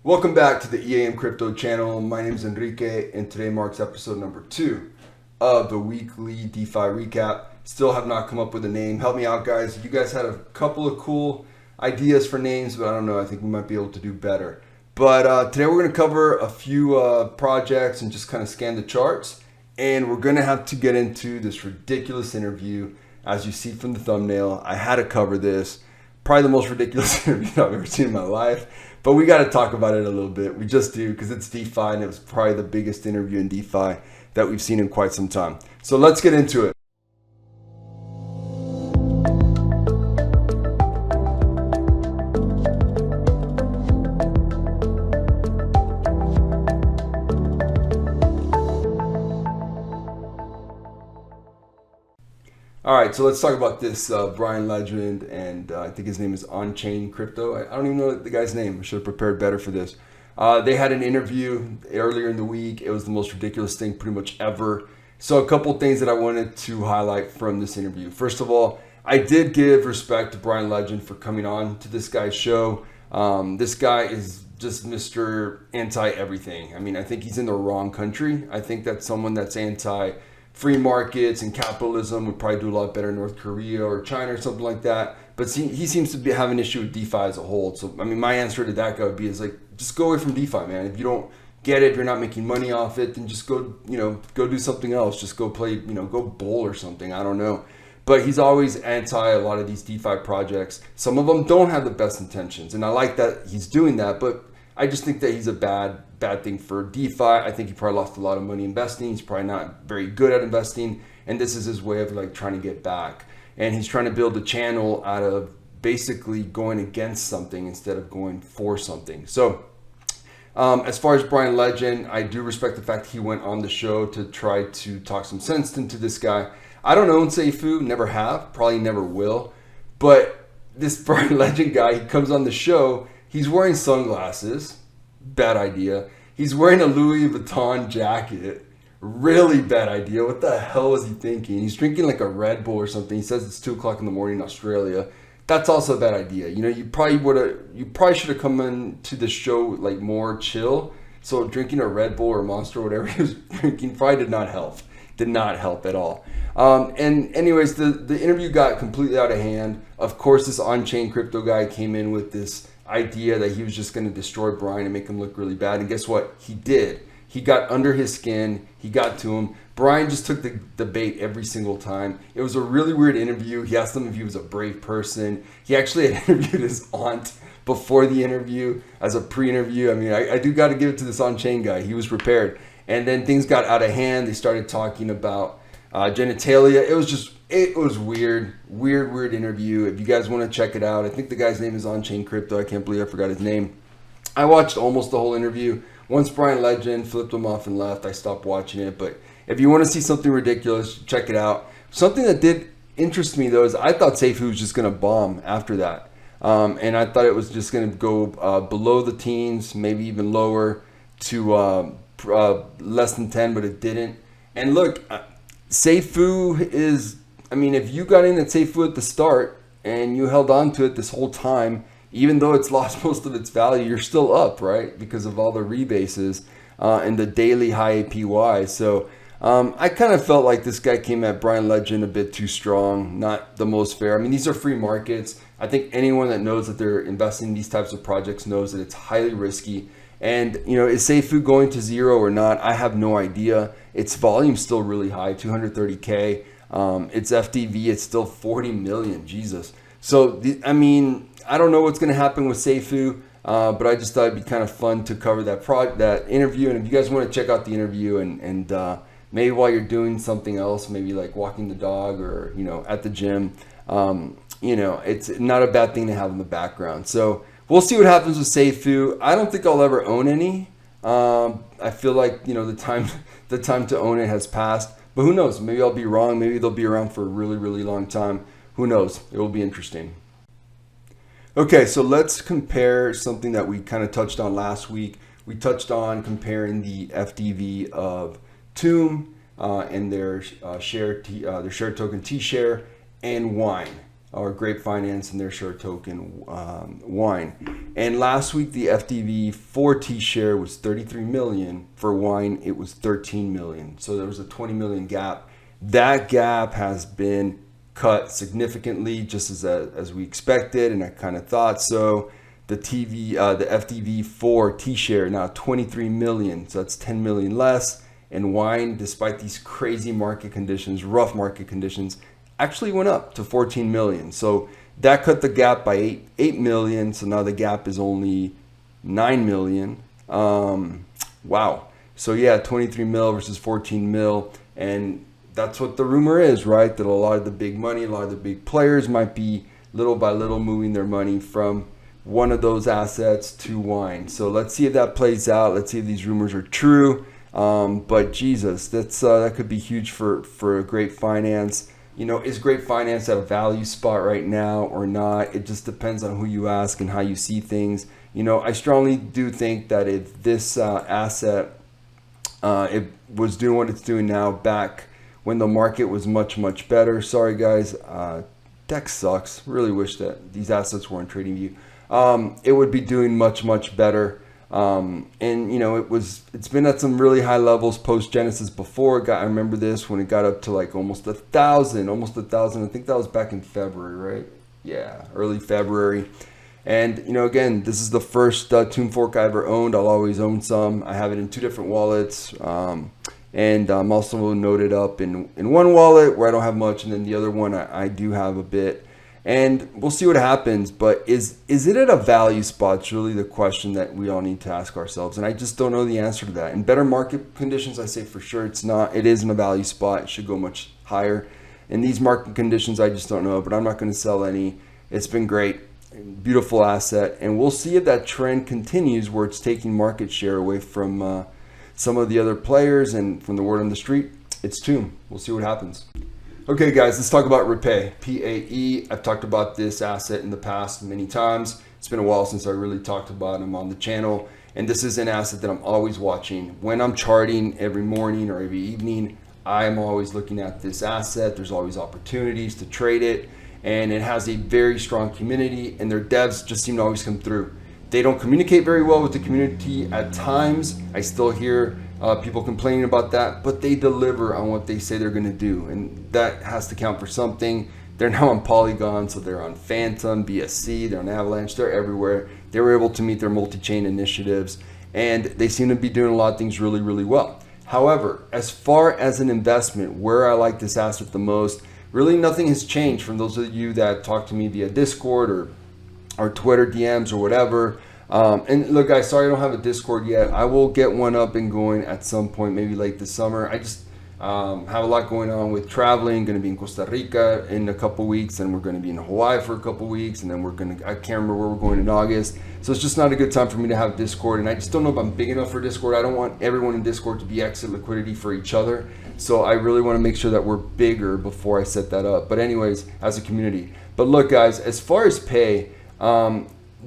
Welcome back to the EAM Crypto channel. My name is Enrique, and today marks episode number 2 of the weekly DeFi recap. Still have not come up with a name. Help me out, guys. You guys had a couple of cool ideas for names, but I don't know. I think we might be able to do better. But today we're going to cover a few projects and just kind of scan the charts. And we're going to have to get into this ridiculous interview. As you see from the thumbnail, I had to cover this. Probably the most ridiculous interview I've ever seen in my life. But we got to talk about it a little bit. We just do, because it's DeFi, and it was probably the biggest interview in DeFi that we've seen in quite some time. So let's get into it. All right, so let's talk about this Brian Legend, and I think his name is On-Chain Crypto. I don't even know the guy's name. I should have prepared better for this. They had an interview earlier in the week. It was the most ridiculous thing pretty much ever. So a couple things that I wanted to highlight from this interview. First of all, I did give respect to Brian Legend for coming on to this guy's show. This guy is just Mr. Anti-everything. I mean, I think he's in the wrong country. I think that someone that's anti-free markets and capitalism would probably do a lot better in North Korea or China or something like that. But he seems to have an issue with DeFi as a whole. So, I mean, my answer to that guy would be just go away from DeFi, man. If you don't get it, if you're not making money off it, then just go do something else. Just go play, go bowl or something. I don't know. But he's always anti a lot of these DeFi projects. Some of them don't have the best intentions. And I like that he's doing that. But I just think that he's a bad thing for DeFi. I think he probably lost a lot of money investing. He's probably not very good at investing. And this is his way of trying to get back. And he's trying to build a channel out of basically going against something instead of going for something. So as far as Brian Legend, I do respect the fact that he went on the show to try to talk some sense into this guy. I don't own Safuu, never have, probably never will. But this Brian Legend guy, he comes on the show, he's wearing sunglasses, bad idea. He's wearing a Louis Vuitton jacket, really bad idea. What the hell was he thinking? He's drinking like a Red Bull or something. He says it's 2 o'clock in the morning in Australia. That's also a bad idea. You probably should have come into the show more chill. So drinking a Red Bull or Monster or whatever he was drinking probably did not help at all. And anyways, the interview got completely out of hand. Of course, this on-chain crypto guy came in with this idea that he was just going to destroy Brian and make him look really bad. And guess what? He did. He got under his skin. He got to him. Brian just took the bait every single time. It was a really weird interview. He asked him if he was a brave person. He actually had interviewed his aunt before the interview as a pre-interview. I mean, I do got to give it to this on-chain guy. He was prepared. And then things got out of hand. They started talking about genitalia. It was weird interview. If you guys want to check it out, I think the guy's name is On-Chain Crypto. I can't believe I forgot his name. I watched almost the whole interview. Once Brian Legend flipped him off and left, I stopped watching it. But if you want to see something ridiculous, check it out. Something that did interest me, though, is I thought Safuu was just going to bomb after that. And I thought it was just going to go below the teens, maybe even lower to less than 10, but it didn't. And look, Safuu is, I mean, if you got in at Safuu at the start and you held on to it this whole time, even though it's lost most of its value, you're still up, right? Because of all the rebases and the daily high APY. So I kind of felt like this guy came at Brian Legend a bit too strong, not the most fair. I mean, these are free markets. I think anyone that knows that they're investing in these types of projects knows that it's highly risky. And, is Safuu going to zero or not? I have no idea. Its volume's still really high, 230K. Its FDV, it's still 40 million, Jesus. So, I don't know what's going to happen with Safuu, but I just thought it'd be kind of fun to cover that interview. And if you guys want to check out the interview and maybe while you're doing something else, maybe like walking the dog or, at the gym, it's not a bad thing to have in the background. So we'll see what happens with Safuu. I don't think I'll ever own any. I feel like, the time to own it has passed. But who knows? Maybe I'll be wrong. Maybe they'll be around for a really, really long time. Who knows? It will be interesting. Okay, so let's compare something that we kind of touched on last week. We touched on comparing the FDV of Tomb and their share token T-Share and Wine. or Grape Finance and their share token, wine. And last week, the FDV for T-share was 33 million. For wine, it was 13 million. So there was a 20 million gap. That gap has been cut significantly, just as we expected, and I kind of thought so. The FDV for T-share now 23 million, so that's 10 million less. And wine, despite these crazy market conditions, rough market conditions, actually went up to 14 million. So that cut the gap by 8 million. So now the gap is only 9 million. Wow. So yeah, 23 mil versus 14 mil. And that's what the rumor is, right? That a lot of the big money, a lot of the big players might be little by little moving their money from one of those assets to wine. So let's see if that plays out. Let's see if these rumors are true. But Jesus, that could be huge for Grape Finance. You know, is Grape Finance at a value spot right now or not? It just depends on who you ask and how you see things. You know, I strongly do think that if this asset it was doing what it's doing now back when the market was much, much better. Sorry guys, DEX sucks. Really wish that these assets weren't trading view. It would be doing much, much better. And you know, it's been at some really high levels post Genesis before. I remember this when it got up to like almost 1,000. I think that was back in February, right? Yeah, early February. And you know, again, this is the first Tomb Fork I ever owned. I'll always own some. I have it in 2 different wallets. And I'm also noted up in one wallet where I don't have much, and then the other one I do have a bit. And we'll see what happens, but is it at a value spot? It's really the question that we all need to ask ourselves, and I just don't know the answer to that. In better market conditions, I say for sure it's not. It isn't a value spot. It should go much higher. In these market conditions, I just don't know, but I'm not going to sell any. It's been great, beautiful asset, and we'll see if that trend continues where it's taking market share away from some of the other players, and from the word on the street, it's Tomb. We'll see what happens. Okay guys, let's talk about Ripae, P-A-E. I've talked about this asset in the past many times. It's been a while since I really talked about them on the channel. And this is an asset that I'm always watching. When I'm charting every morning or every evening, I'm always looking at this asset. There's always opportunities to trade it. And it has a very strong community, and their devs just seem to always come through. They don't communicate very well with the community at times. I still hear people complaining about that, but they deliver on what they say they're going to do, and that has to count for something. They're now on Polygon, so they're on Phantom, BSC, they're on Avalanche, they're everywhere. They were able to meet their multi-chain initiatives, and they seem to be doing a lot of things really, really well. However, as far as an investment, where I like this asset the most, really nothing has changed from those of you that talk to me via Discord or Twitter DMs or whatever. And look guys, sorry I don't have a Discord yet. I will get one up and going at some point, maybe late this summer. I just have a lot going on with traveling. Going to be in Costa Rica in a couple weeks, and we're going to be in Hawaii for a couple weeks, and then I can't remember where we're going in August. So it's just not a good time for me to have Discord, and I just don't know if I'm big enough for Discord. I don't want everyone in Discord to be exit liquidity for each other. So I really want to make sure that we're bigger before I set that up. But anyways, as a community. But look guys, as far as pay,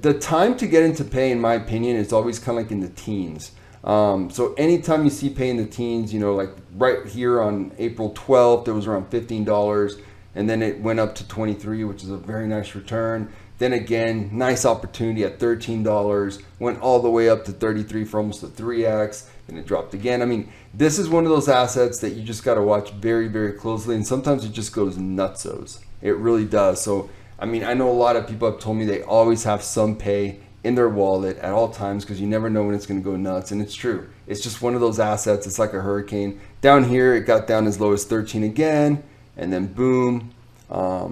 the time to get into pay, in my opinion, is always kind of like in the teens. So anytime you see pay in the teens, you know, like right here on April 12th, it was around $15, and then it went up to 23, which is a very nice return. Then again, nice opportunity at $13, went all the way up to 33 for almost a 3x, and it dropped again. I mean, this is one of those assets that you just got to watch very, very closely, and sometimes it just goes nutsos. It really does. So I mean, I know a lot of people have told me they always have some pay in their wallet at all times because you never know when it's going to go nuts. And it's true. It's just one of those assets. It's like a hurricane. Down here, it got down as low as 13 again. And then boom, a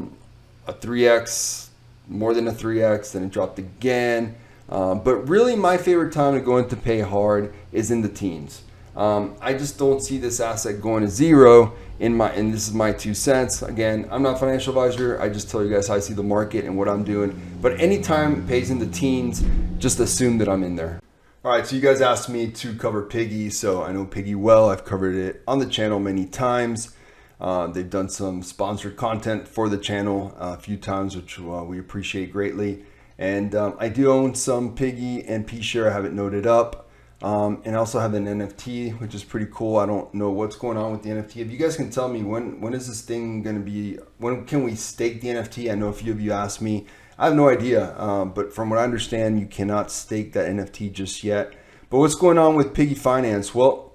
3x, more than a 3x. Then it dropped again. But really, my favorite time to go into pay hard is in the teens. I just don't see this asset going to zero and this is my 2 cents. Again, I'm not a financial advisor. I just tell you guys how I see the market and what I'm doing. But anytime it pays in the teens, just assume that I'm in there. All right, so you guys asked me to cover Piggy, so I know Piggy well. I've covered it on the channel many times. They've done some sponsored content for the channel a few times, which we appreciate greatly. And I do own some Piggy and P-Share. I have it noted up. And I also have an NFT, which is pretty cool. I don't know what's going on with the NFT. If you guys can tell me when is this thing going to be, when can we stake the NFT? I know a few of you asked me. I have no idea, but from what I understand, you cannot stake that NFT just yet. But what's going on with Piggy Finance? Well,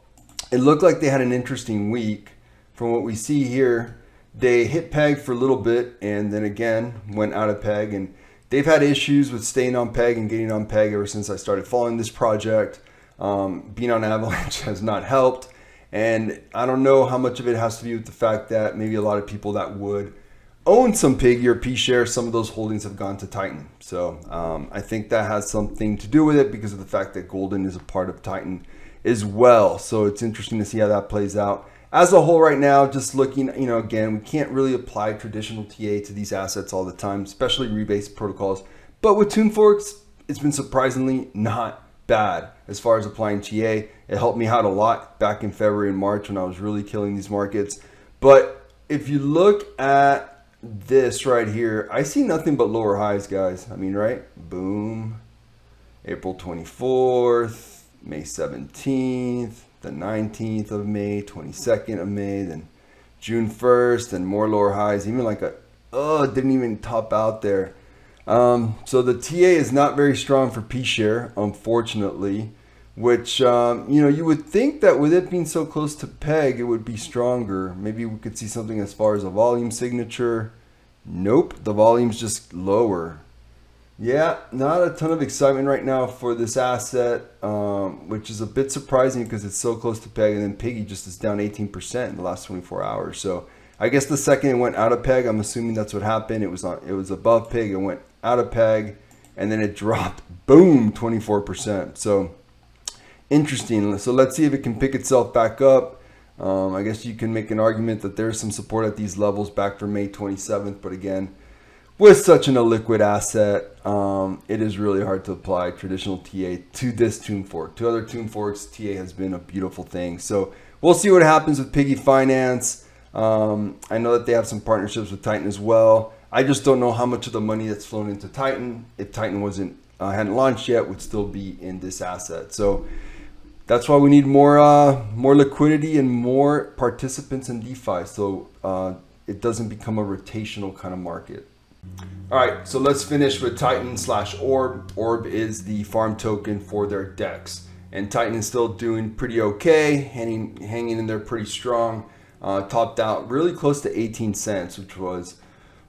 it looked like they had an interesting week. From what we see here, they hit peg for a little bit and then again went out of peg. And they've had issues with staying on peg and getting on peg ever since I started following this project. Being on Avalanche has not helped, and I don't know how much of it has to do with the fact that maybe a lot of people that would own some Piggy or P shares, some of those holdings have gone to Titan. So I think that has something to do with it because of the fact that Golden is a part of Titan as well. So it's interesting to see how that plays out. As a whole right now, just looking, again, we can't really apply traditional TA to these assets all the time, especially rebase protocols. But with Tune Forks, it's been surprisingly not bad as far as applying TA. It helped me out a lot back in February and March when I was really killing these markets. But if you look at this right here, I see nothing but lower highs, guys. I mean, right? Boom. April 24th, May 17th, the 19th of May, 22nd of May, then June 1st, and more lower highs. Even like it didn't even top out there. So the TA is not very strong for P share, unfortunately, which, you would think that with it being so close to peg, it would be stronger. Maybe we could see something as far as a volume signature. Nope, the volume's just lower. Yeah, not a ton of excitement right now for this asset, which is a bit surprising because it's so close to peg, and then Piggy just is down 18% in the last 24 hours. So I guess the second it went out of peg, I'm assuming that's what happened. It was above peg, it went out of peg, and then it dropped, boom, 24%. So interesting. So let's see if it can pick itself back up. I guess you can make an argument that there's some support at these levels back for May 27th, but again, with such an illiquid asset, it is really hard to apply traditional TA to this Tune Fork. To other Tune Forks, TA has been a beautiful thing. So we'll see what happens with Piggy Finance. I know that they have some partnerships with Titan as well. I just don't know how much of the money that's flown into Titan, if Titan hadn't launched yet, would still be in this asset. So that's why we need more liquidity and more participants in DeFi, so it doesn't become a rotational kind of market. All right, so let's finish with Titan/Orb. Orb is the farm token for their DEX, and Titan is still doing pretty okay, hanging in there pretty strong. Topped out really close to 18 cents, which was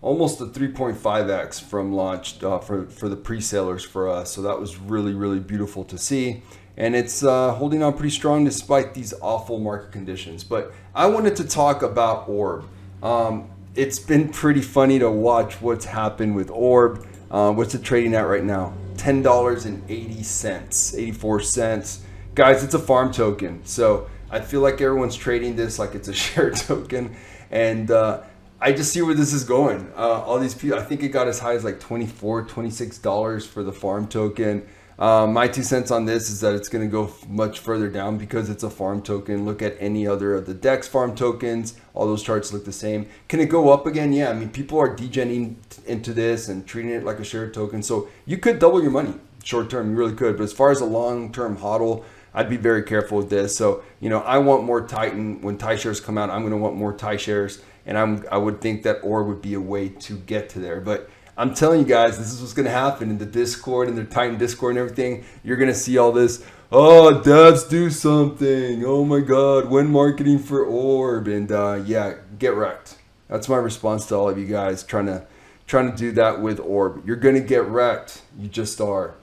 almost a 3.5x from launch for the pre-sailers for us. So that was really, really beautiful to see. And it's holding on pretty strong despite these awful market conditions. But I wanted to talk about Orb. It's been pretty funny to watch what's happened with Orb. What's it trading at right now? $10.80, 84 cents. Guys, it's a farm token. So I feel like everyone's trading this like it's a share token. And I just see where this is going. All these people, I think it got as high as like $24, $26 for the farm token. My 2 cents on this is that it's going to go much further down because it's a farm token. Look at any other of the DEX farm tokens. All those charts look the same. Can it go up again? Yeah, I mean, people are degening into this and treating it like a share token. So you could double your money short term, you really could. But as far as a long-term hodl, I'd be very careful with this. So, I want more Titan. When TI shares come out, I'm going to want more TI shares. And I would think that Orb would be a way to get to there. But I'm telling you guys, this is what's going to happen in the Discord and the Titan Discord and everything. You're going to see all this, oh, devs do something. Oh my God, when marketing for Orb. And yeah, get wrecked. That's my response to all of you guys trying to do that with Orb. You're going to get wrecked. You just are.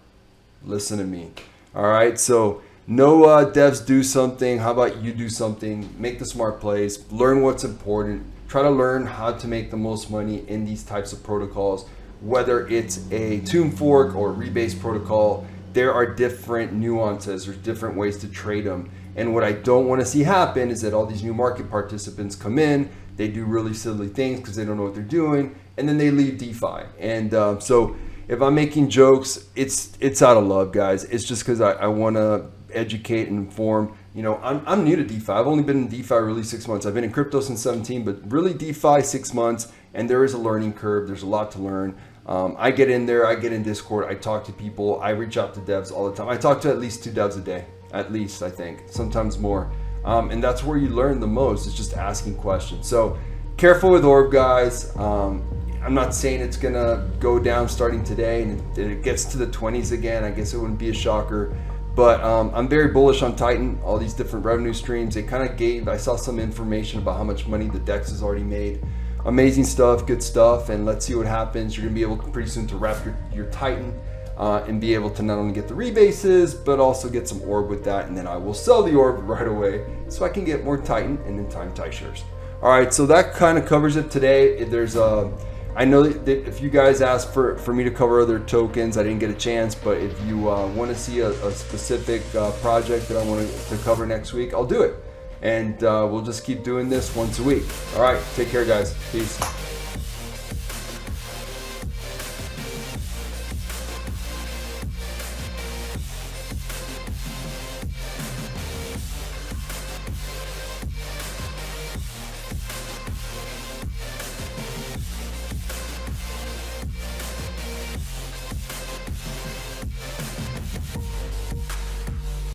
Listen to me. All right, so no devs do something. How about you do something? Make the smart plays. Learn what's important. Try to learn how to make the most money in these types of protocols. Whether it's a Tune Fork or rebase protocol, there are different nuances. There's different ways to trade them. And what I don't want to see happen is that all these new market participants come in, they do really silly things because they don't know what they're doing, and then they leave DeFi. And so if I'm making jokes, it's out of love, guys. It's just because I want to educate and inform. I'm new to DeFi. I've only been in DeFi really 6 months. I've been in crypto since 17, but really DeFi 6 months, and there is a learning curve. There's a lot to learn. I get in there, I get in Discord, I talk to people, I reach out to devs all the time. I talk to at least 2 devs a day. at least, I think, sometimes more. And that's where you learn the most, is just asking questions. So careful with orb, guys. I'm not saying it's gonna go down starting today and it gets to the 20s again. I guess it wouldn't be a shocker. But I'm very bullish on Titan, all these different revenue streams. They kind of I saw some information about how much money the DEX has already made. Amazing stuff, good stuff, and let's see what happens. You're gonna be able pretty soon to wrap your Titan and be able to not only get the rebases, but also get some orb with that, and then I will sell the orb right away so I can get more Titan and in time TIE shares. All right, so that kind of covers it today. I know that if you guys asked for me to cover other tokens, I didn't get a chance, but if you want to see a specific project that I want to cover next week, I'll do it. And we'll just keep doing this once a week. All right, take care, guys. Peace.